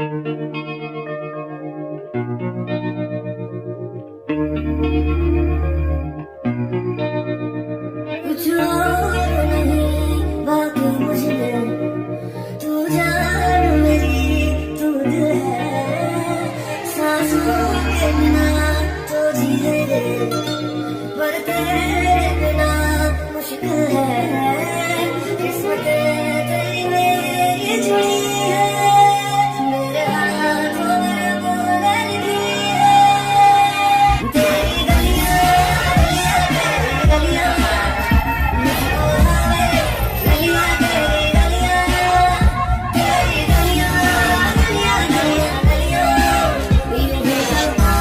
कुछ और नहीं बाकी मुझे, तू जान मेरी तू दिल है, सांसों के बिना तो जिए पर तेरे बिना मुश्किल है, किस्मत तेरी मेरी जुड़ी है, मेरे हाथों में बोल लिखी है, तेरी गलियां गलियां तेरी गलियां, मुझको भावे गलियां तेरी गलियां, तेरी गलियां गलियां गलियां गलियां, ये बेखौफा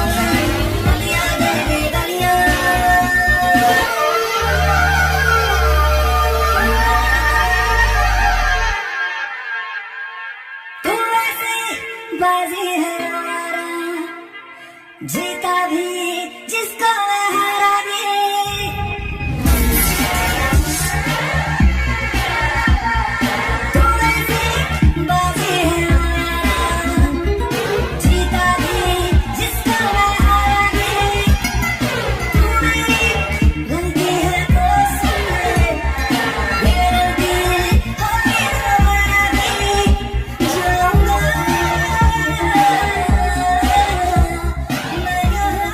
गलियां तेरी गलियां। तू ऐसी बाजी है हमारा, जीता भी जिसको मैं हारा भी, तू ऐसी बाजी है हमारा, जीता भी जिसको मैं हारा भी, तू मेरी गलती है तो सुन ले, ये गलती होगी दोबारा भी, जाऊंगा मैं यहाँ।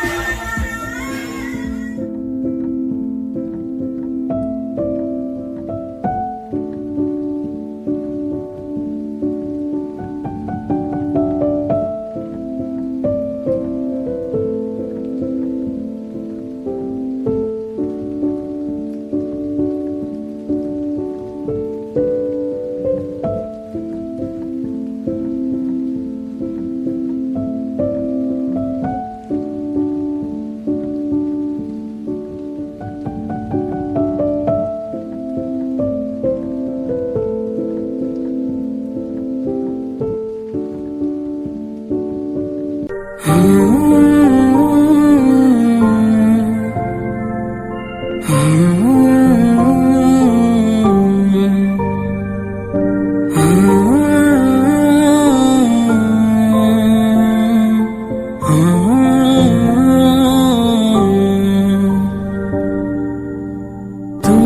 तुम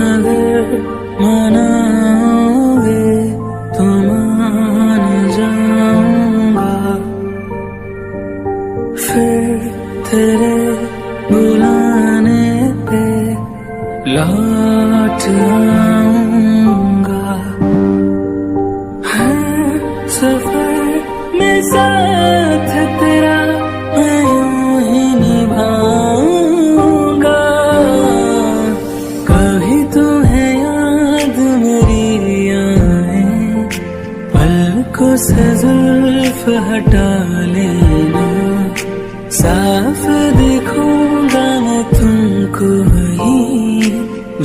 अगर मनाओगे तो मान जाऊंगा, फिर तेरे बुलाने पे लौट आऊंगा, हर सफर में साथ तेरा मैं यूं ही निभाऊंगा, कभी तुम्हें याद मेरी आए, पलकों से जुल्फ हटा लेना, साफ दिखूंगा मैं तुमको ही,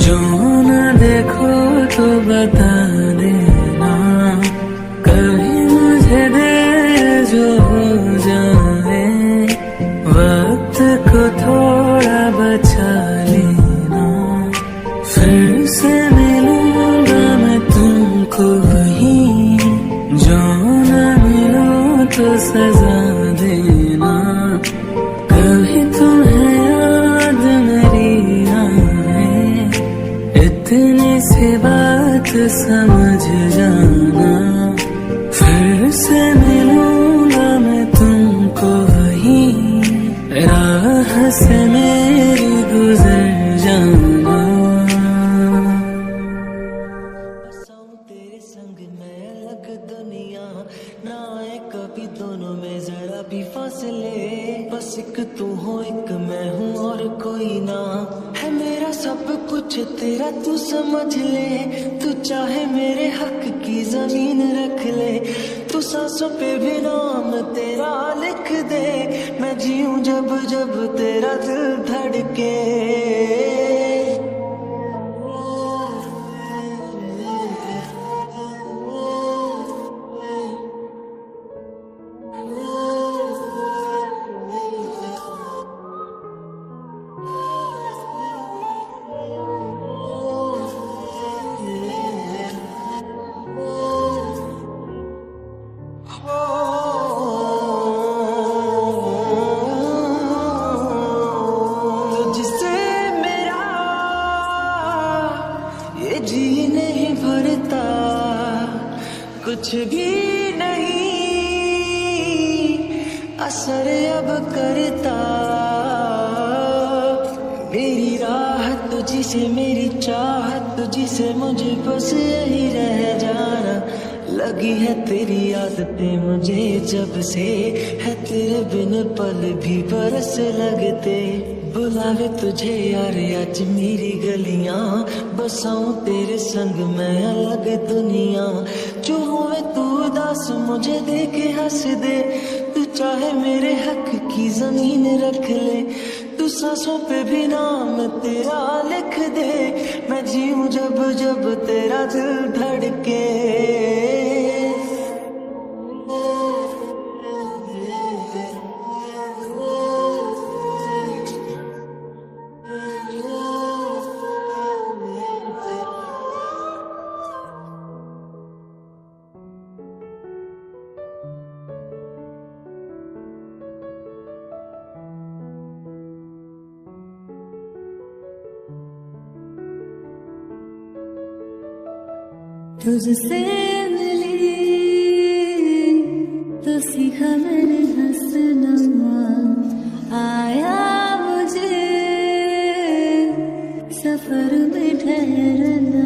जो न देखो तो बता देना, कभी मुझे देर जो हो जाए, वक्त को थोड़ा बचा लेना, फिर से मिलूंगा मैं तुमको ही, जो न मिलो तो सजा देना, कभी तुम्हें याद मेरी आए, इतनी सी बात समझ जाना, फिर से मिलूंगा मैं तुमको ही, राह से मेरी गुजर जाना। बसाऊं तेरे संग मैं अलग दुनिया, ना आए कभी दोनों में जरा भी फासले, बस एक तू हो एक मैं हूँ और कोई ना, है मेरा सब कुछ तेरा तू समझ ले, तू चाहे मेरे हक की जमीन रख ले, तू सांसों पे भी नाम तेरा लिख दे, मैं जीऊं जब जब तेरा दिल धड़के। Oh नहीं असर अब करता। मेरी राहत तुझसे मेरी चाहत तुझसे मुझे बस यही रह जाना। लगी है तेरी आदतें मुझे जब से है तेरे बिन पल भी बरस लगते। बुलावे तुझे यार आज मेरी गलियां बसाऊं तेरे संग मैं अलग दुनिया। जो होवे तू उदास मुझे देखे हंस दे। तू चाहे मेरे हक की जमीन रख ले। तू सांसों पे भी नाम तेरा लिख दे। मैं जीऊं जब जब तेरा दिल धड़के। तुझसे मिली तो सीखा मैंने हंसना। आया मुझे सफर में ठहरना।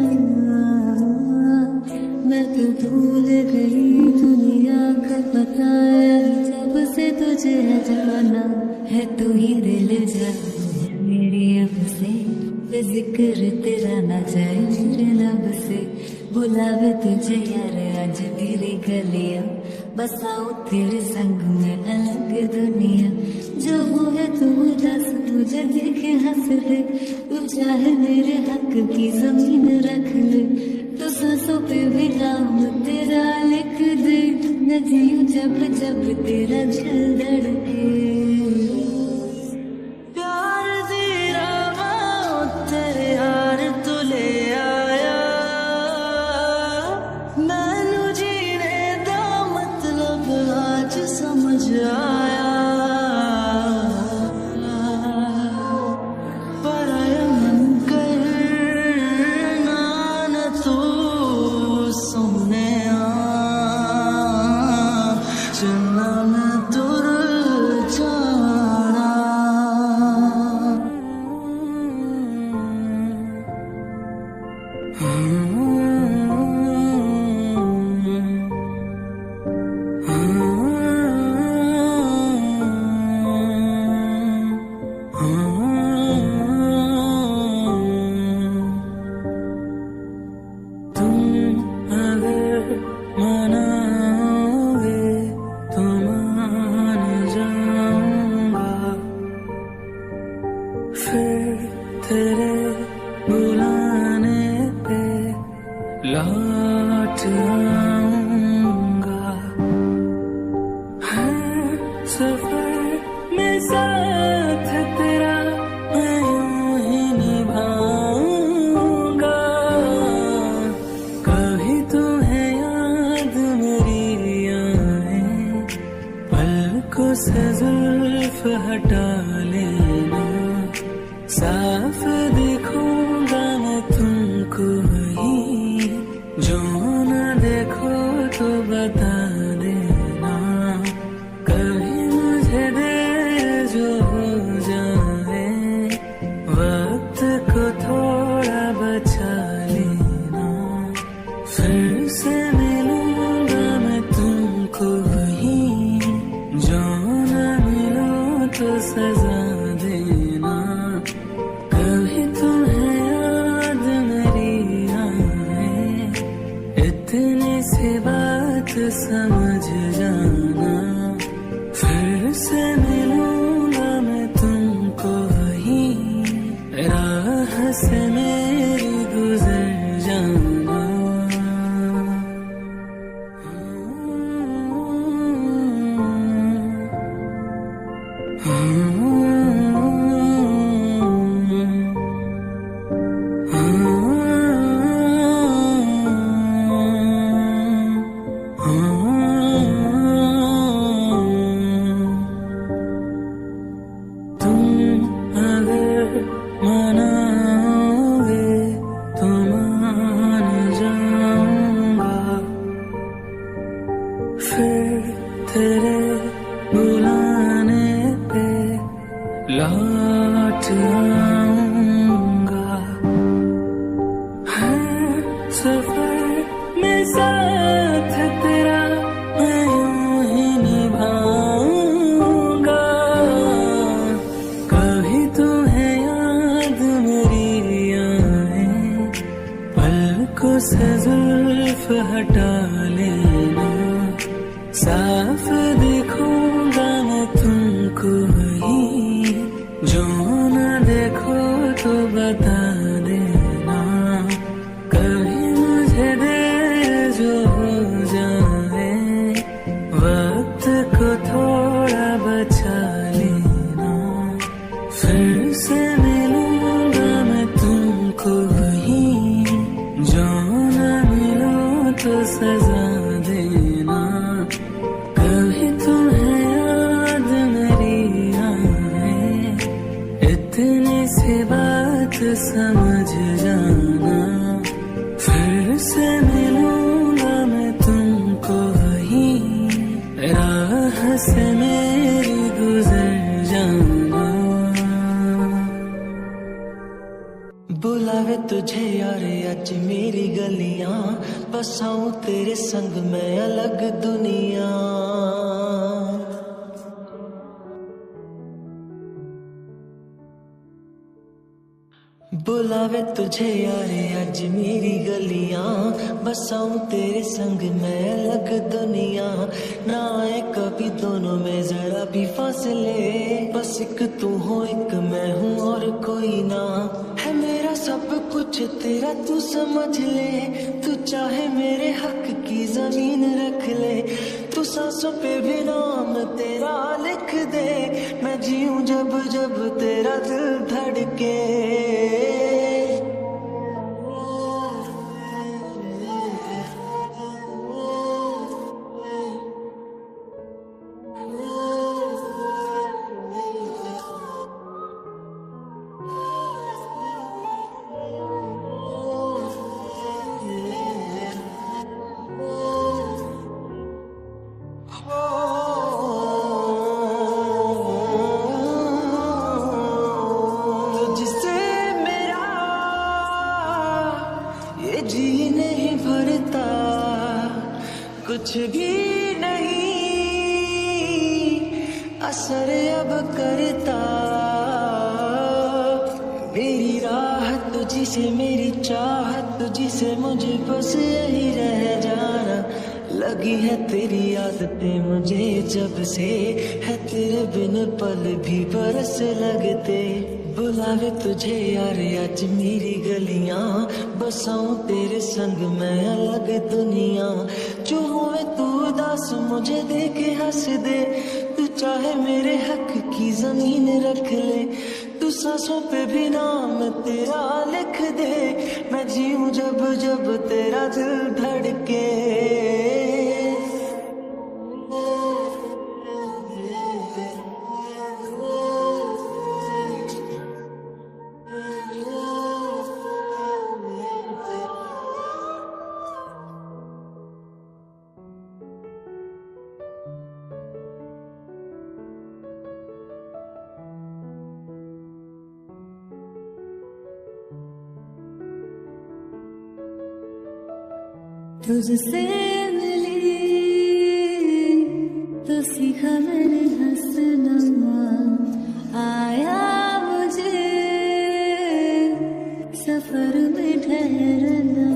मैं तो भूल गई दुनिया का बताया जब से तुझे जाना है। तू ही दिल जाना मेरी अब से जिक्र तेरा ना जाए मेरे लब से। बुलावे तुझे यार आज मेरी गलियां बसाऊं तेरे संग में अलग दुनिया। जो हुए तू दस मुझे देखे हंस दे। तू चाहे मेरे हक की जमीन रख ले। तो सांसों पे भी नाम तेरा लिख दे। मैं जीऊं जब जब तेरा दिल धड़के। समझ आया पराया मन करना न तू सुनने चलना न तुर जाना। तेरे बुलाने पे लौट आऊंगा। हर सफर में साथ तेरा मैं यूं ही निभाऊंगा। कभी तुम्हें याद मेरी आए पलकों से जुल्फ हटा लेना। साफ देखूंगा मैं तुमको ही जो न देखो तो बता देना। कभी मुझे देर जो हो जाए वक्त को थोड़ा बचा लेना। फिर से मिलूंगा मैं तुमको ही जो न मिलो तो सजा देना। कभी तुम्हें याद मेरी आए इतनी सी बात समझ जाना। फिर से मिलूंगा मैं तुमको ही राह से मेरी गुजर जाना। तुम अगर मनाओगे फिर तेरे बुलाने पे लौट आऊंगा। हर सफर में साथ तेरा मैं यूं ही निभाऊंगा। कभी तुम्हें याद मेरी आए, पलकों से जुल्फ हटा लेना। साफ देखूंगा मैं तुमको ही, जो न देखो तो बता देना। कभी मुझे देर जो हो जाए, वक्त को थोड़ा बचा लेना। फिर से मिलूंगा मैं तुमको ही, जो न मिलो तो सजा देना। कभी तुम्हें याद मेरी आए, इतनी सी बात समझ जाना। फिर से मिलूंगा मैं तुमको ही, राह से मेरी गुजर जाना। बुलावे तुझे यार आज मेरी गलियां, बसाऊं तेरे संग मैं अलग दुनिया। बुलावे तुझे यार आज मेरी गलियां, बसाऊं तेरे संग मैं अलग दुनिया। ना आए कभी दोनों में जरा भी फासले, बस एक तू हो एक मैं हूँ और कोई ना। है मेरा सब कुछ तेरा तू समझ ले, तू चाहे मेरे हक की जमीन रख ले। तू सांसों पे भी नाम तेरा लिख दे, मैं जीऊं जब जब तेरा दिल धड़के। तुझसे मेरा ये जी नहीं भरता, कुछ भी नहीं असर अब करता। मेरी राह तुझी से मेरी चाहत तुझी से, मुझे बस यही रह जाना। लगी है तेरी आदतें मुझे जब से, है तेरे बिन पल भी बरस लगते। बुलावे तुझे यार आज मेरी गलियां, बसाऊं तेरे संग मैं अलग दुनिया। जो हुए तू उदास मुझे देखे हंस दे, तू चाहे मेरे हक की जमीन रख ले। तू सांसों पे भी नाम तेरा लिख दे, मैं जीऊं जब जब तेरा दिल धड़के। तुझसे मिली तो सीखा मैंने हंसना, आया मुझे सफर में ठहरना।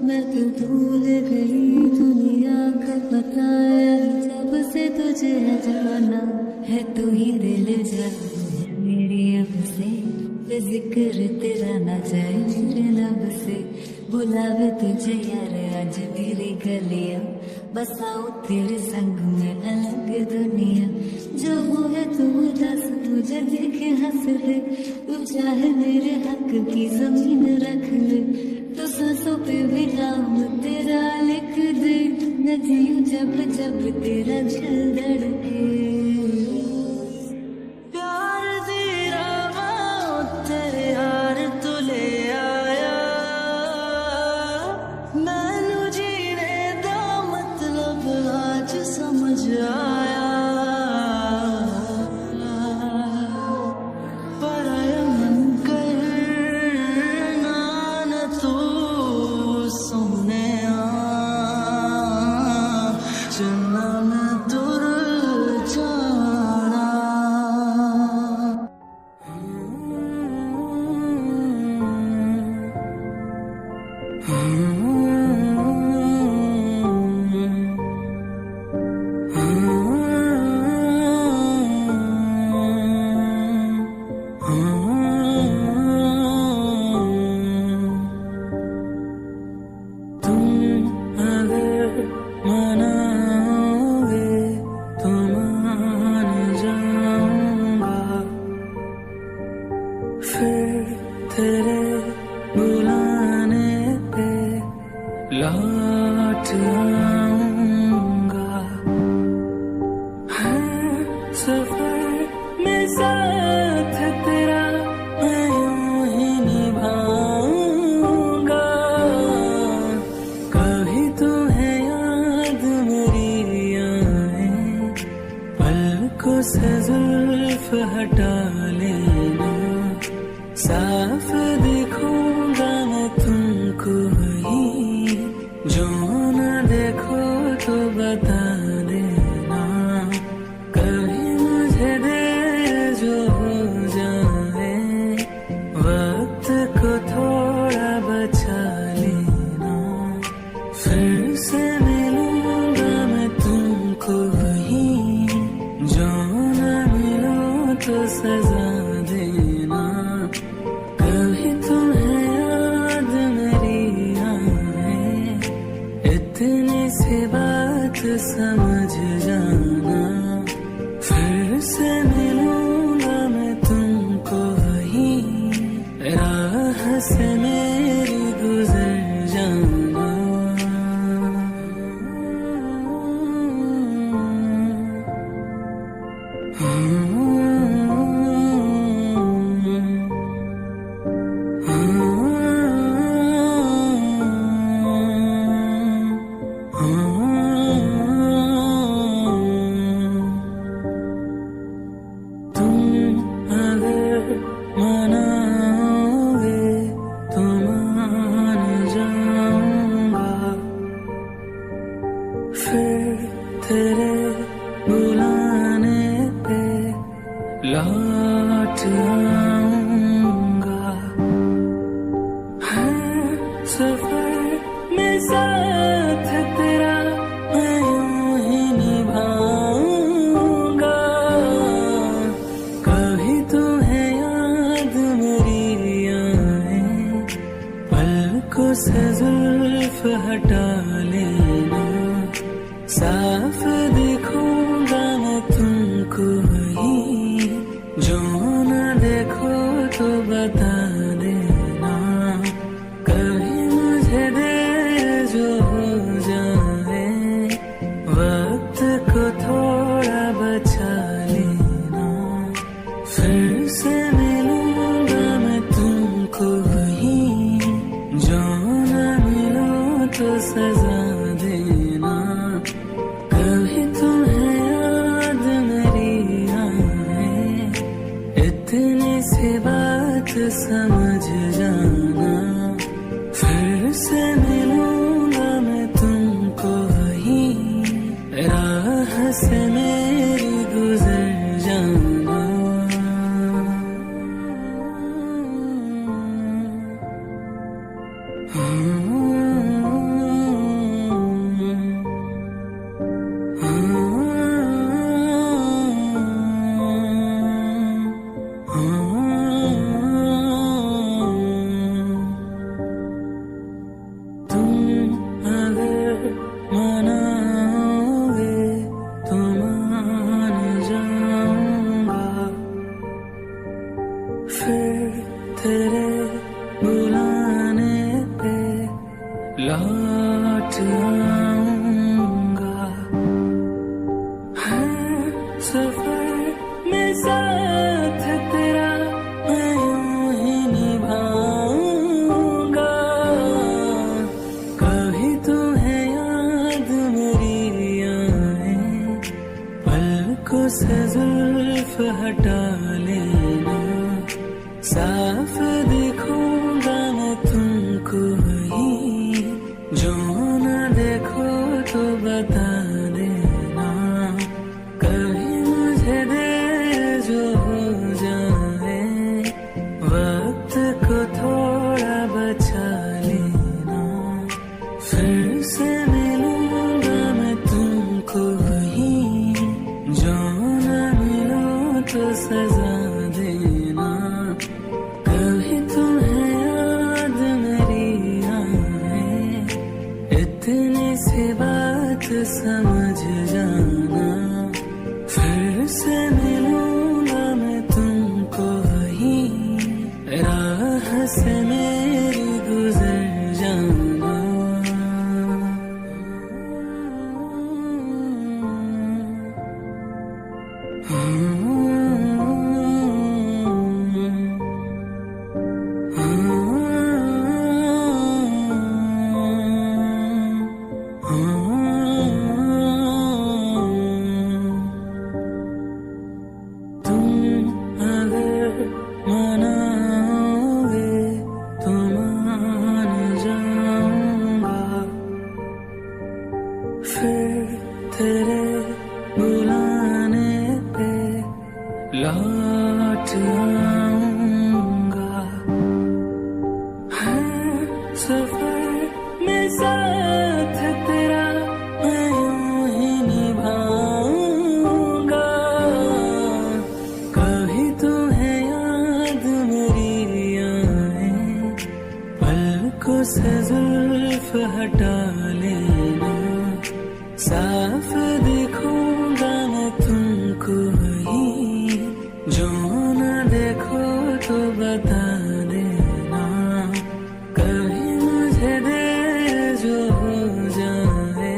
मैं तो भूल गई दुनिया का बताया, जब से तुझे है जाना। है तू ही दिल जाना मेरी अब से, जिक्र तेरा ना जाए मेरे लब से। बुलावे तुझे यार आज मेरी गलियां, बसाऊं तेरे संग में अलग दुनिया। जो है तू दस मुझे देखे हंस ले, तू चाहे मेरे हक की जमीन रख ले। तो सांसों पे भी नाम तेरा लिख दे, मैं जीऊं जब जब तेरा दिल धड़के। मैनू जीने दो से जुल्फ हटा लेना, साफ दिखूंगा मैं तुमको ही, जो न देखो तो बता देना, कभी मुझे देर जो हो जाए, वक्त को थोड़ा बचा लेना, फिर से मिलूंगा मैं तुमको ही, जो न मिलो तो सजा देना, कभी तुम्हें याद मेरी आए, इतनी सी बात समझ जाना, फिर से मिलूंगा मैं तुमको ही, राह से मेरी गुजर जाना। तुम अगर मनाओगे तो मान जाऊंगा, फिर तेरे बुलाने पे लौट आऊंगा, हर सफर में साथ तेरा मैं यूं ही निभाऊंगा, कभी तुम्हें याद मेरी आए, पलकों से जुल्फ हटा लेना, साफ दिखूंगा मैं तुमको ही, जो न देखो तो बता देना, कभी मुझे देर जो हो जाए, वक्त को थोड़ा बचा लेना, फिर से मिलूंगा मैं तुमको ही, जो न मिलो तो सजा देना, कभी तुम्हें याद मेरी आए, इतनी सी बात समझ जाना, फिर से मिलूंगा मैं तुमको ही, राह से मेरी गुजर जाना। तुम अगर मनाओगे तो मान जाऊंगा, फिर तेरे बुलाने पे लौट आऊंगा, हर सफर में साथ तेरा मैं यूं ही निभाऊंगा, कभी तुम्हें याद मेरी आए, पलकों से जुल्फ हटा लेना, साफ दिखूंगा मैं तुमको ही, जो न देखो तो बता देना, कभी मुझे देर जो हो जाए, वक्त को थोड़ा बचा लेना, फिर से मिलूंगा मैं तुमको ही, जो न मिलो तो सजा देना, कभी तुम्हें याद मेरी आए, इतनी सी बात समझ जाना, फिर से मिलूंगा मैं तुमको ही, राह से मेरी गुजर जाना। तेरे बुलाने पे लौट आऊंगा। हर सफर में साथ तेरा मैं यूं ही निभाऊंगा। कभी तुम्हें याद मेरी आए, पलकों से जुल्फ हटा लेना। साफ दिखूंगा मैं तुमको ही, जो न देखो तो बता देना। कभी मुझे देर जो हो जाए,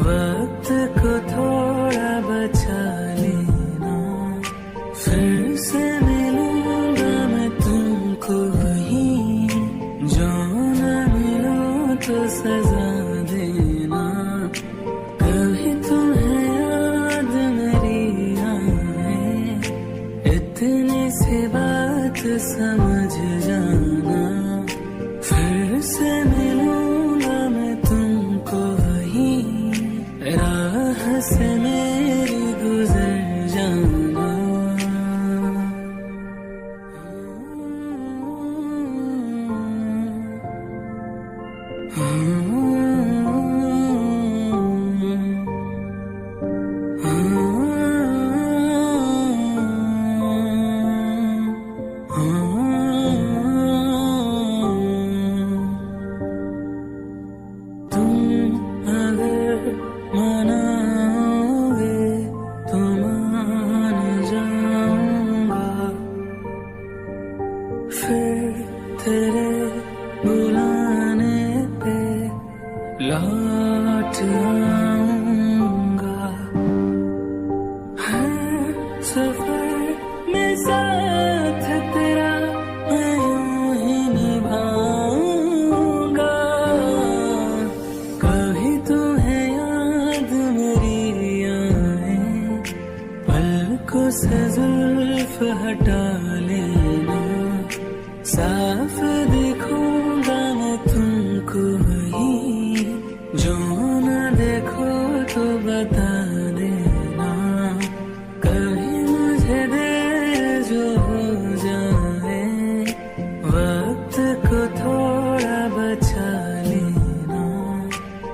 वक्त को थोड़ा बचा लेना। फिर से मिलूंगा मैं तुमको ही, जो न मिलो तो सजा देना। कभी तुम्हें याद मेरी आए, इतनी सी बात समझ जाना। फिर से मिलूंगा मैं तुमको ही, राह से मेरी गुजर जाना। तुम अगर मनाओगे तो मान जाऊंगा। फिर तेरे बुलाने पे लौट आऊंगा। हर सफर में साथ तेरा मैं यूं ही निभाऊंगा। कभी तुम्हें याद मेरी आए, पलकों से जुल्फ हटा लेना। साफ दिखूंगा मैं तुमको ही, जो न देखो तो बता देना। कभी मुझे देर जो हो जाए, वक्त को थोड़ा बचा लेना।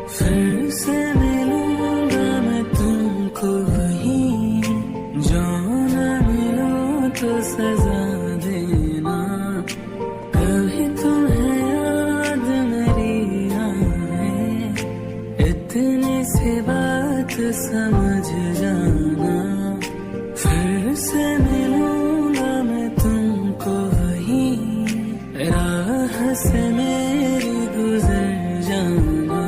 फिर से मिलूंगा मैं तुमको ही, जो न मिलो तो सजा देना। कभी तुम्हें याद मेरी आए, इतनी सी बात समझ जाना। फिर से मिलूंगा मैं तुमको ही, राह से मेरी गुजर जाना।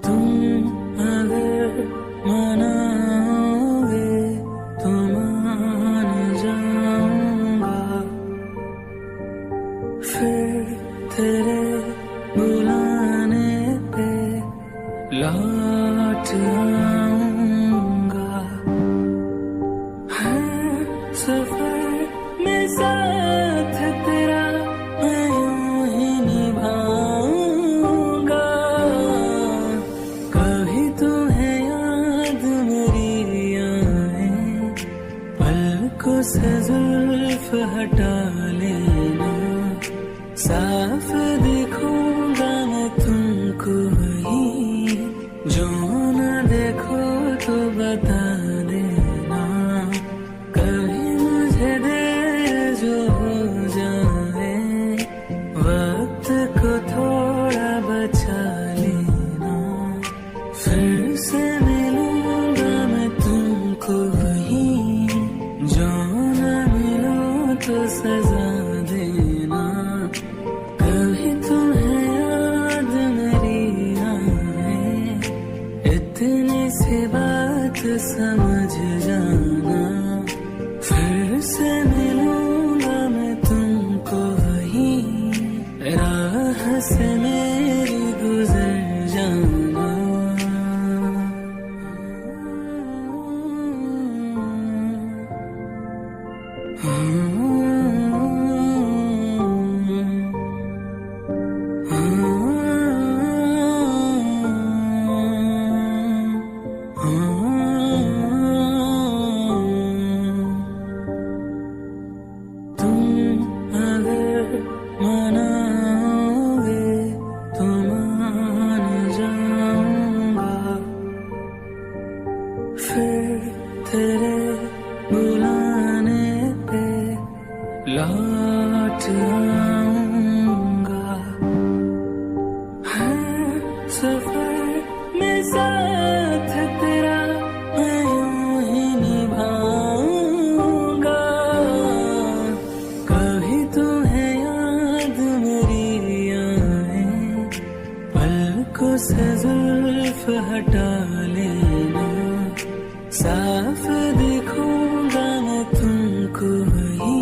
तुम अगर मनाओगे तो मान जाऊंगा। फिर तेरे बुलाने पे लौट आऊंगा। हर सफर में साथ तेरा मैं यूं ही निभाऊंगा। कभी तुम्हें याद मेरी आए, पलकों से जुल्फ हटा लेना। साफ दिखूंगा मैं तुमको ही, जो न देखो तो बता देना। कभी मुझे देर जो हो जाए, वक्त को थोड़ा बचा लेना। फिर से मिलूंगा मैं तुमको ही, जो न मिलो तो सजा देना। कभी तुम्हें याद मेरी आए, इतनी सी बात समझ जाना। फिर से मिलूंगा मैं तुमको लौट आऊंगा। हर सफर में साथ तेरा मैं यूं ही निभाऊंगा। कभी तुम्हें याद मेरी आए, पलकों से जुल्फ हटा लेना। साफ दिखूंगा मैं तुमको वही,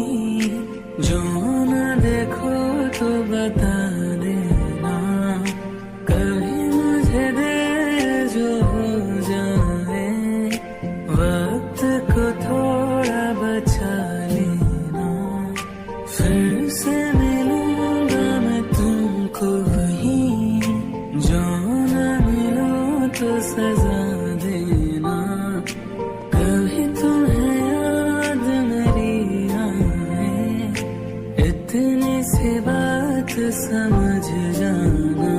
जो न देखो तो बता देना। कभी मुझे देर जो हो जाए, वक्त को थोड़ा बचा लेना। फिर से मिलूंगा मैं तुमको वही, जो न मिलो तो सजा देना। कभी तुम्हें याद मेरी आए, इतनी सी बात समझ जाना।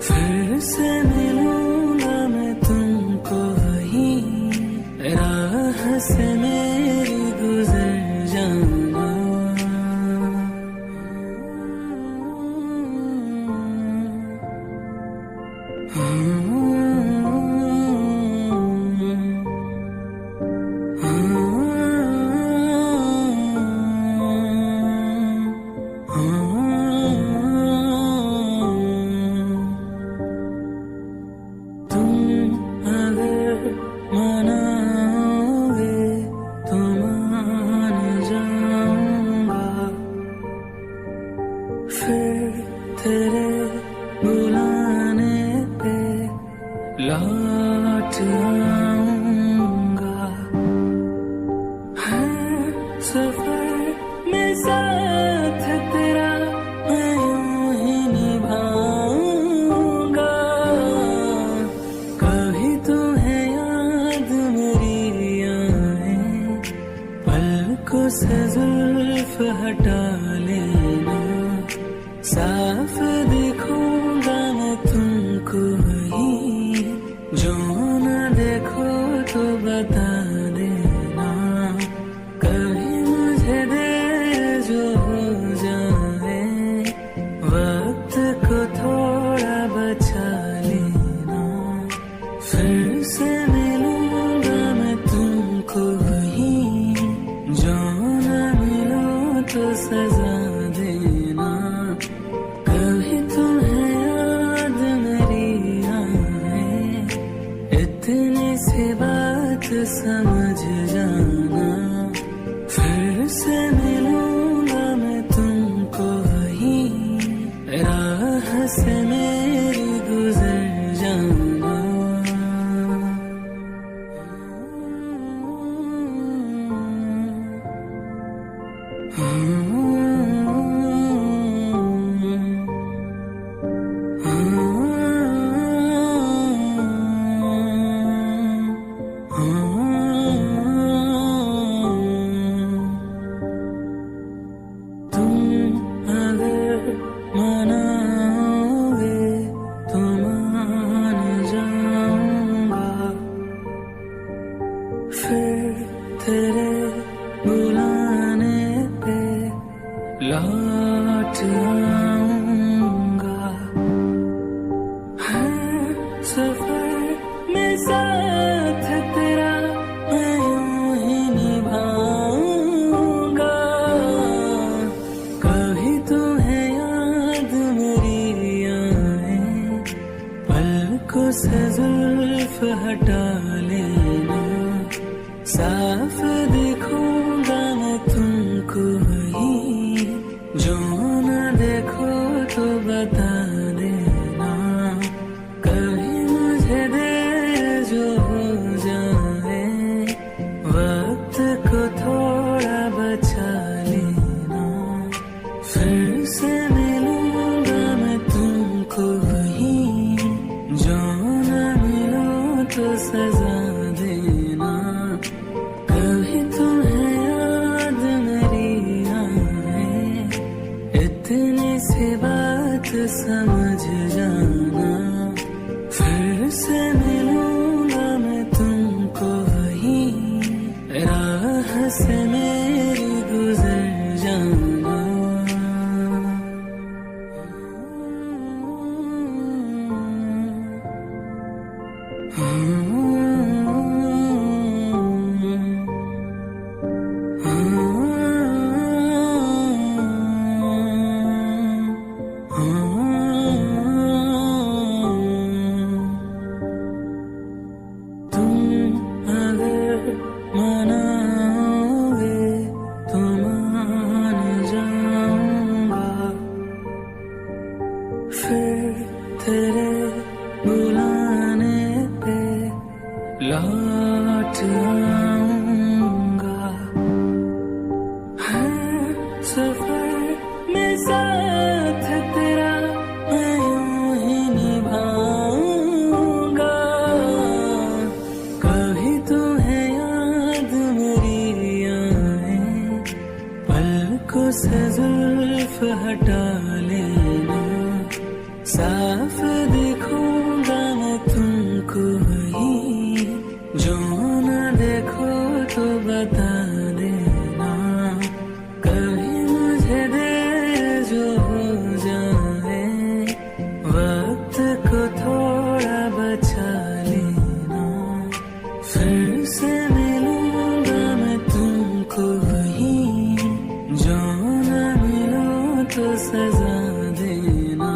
फिर से मिलूंगा मैं तुमको वही, राह से मेरी गुजर जाना। तेरे बुलाने पे लौट आऊंगा। हर सफर में साथ तेरा मैं यूं ही निभाऊंगा। कभी तुम्हें याद मेरी आए, पलकों से जुल्फ हटा लेना। साफ दिखूंगा मैं तुमको वही, जो न देखो तो बता देना। कभी मुझे देर जो हो जाए, वक्त को थोड़ा बचा लेना। फिर से मिलूंगा मैं तुमको वही, जो न मिलो तो सजा देना। कभी तुम्हें याद मेरी आए, इतनी सी बात समझ जाना। फिर से मिलूंगा मैं तुमको वही, राह से मेरी गुजर जाना। तेरे बुलाने पे लौट आऊंगा। हर सफर में साथ तेरा मैं यूं ही निभाऊंगा। कभी तुम्हें याद मेरी आए, पलकों से जुल्फ हटा लेना। साफ दिखूंगा मैं तुमको वही, जो न देखो तो बता देना। कभी मुझे देर जो हो जाए, वक्त को थोड़ा बचा लेना। फिर से मिलूंगा मैं तुमको वही, जो न मिलो तो सजा देना। कभी तुम्हें याद मेरी आए, इतनी सी बात समझ जाना। फिर से मिलूंगा मैं तुमको वही, राह से मेरी गुजर जाना। सफर में साथ तेरा मैं यूं ही निभाऊंगा। कभी तुम्हें याद मेरी आए, पलकों से जुल्फ हटा लेना, साफ देखूंगा मैं तुमको वही, जो न देखो तो बता देना। कभी मुझे देर जो हो जाए, वक्त को थोड़ा बचा लेना, फिर से मिलूंगा मैं तुमको वही, जो न मिलो तो सजा देना।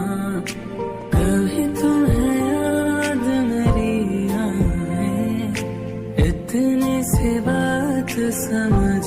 कभी तुम्हें याद मेरी आए, इतनी सी बात समझ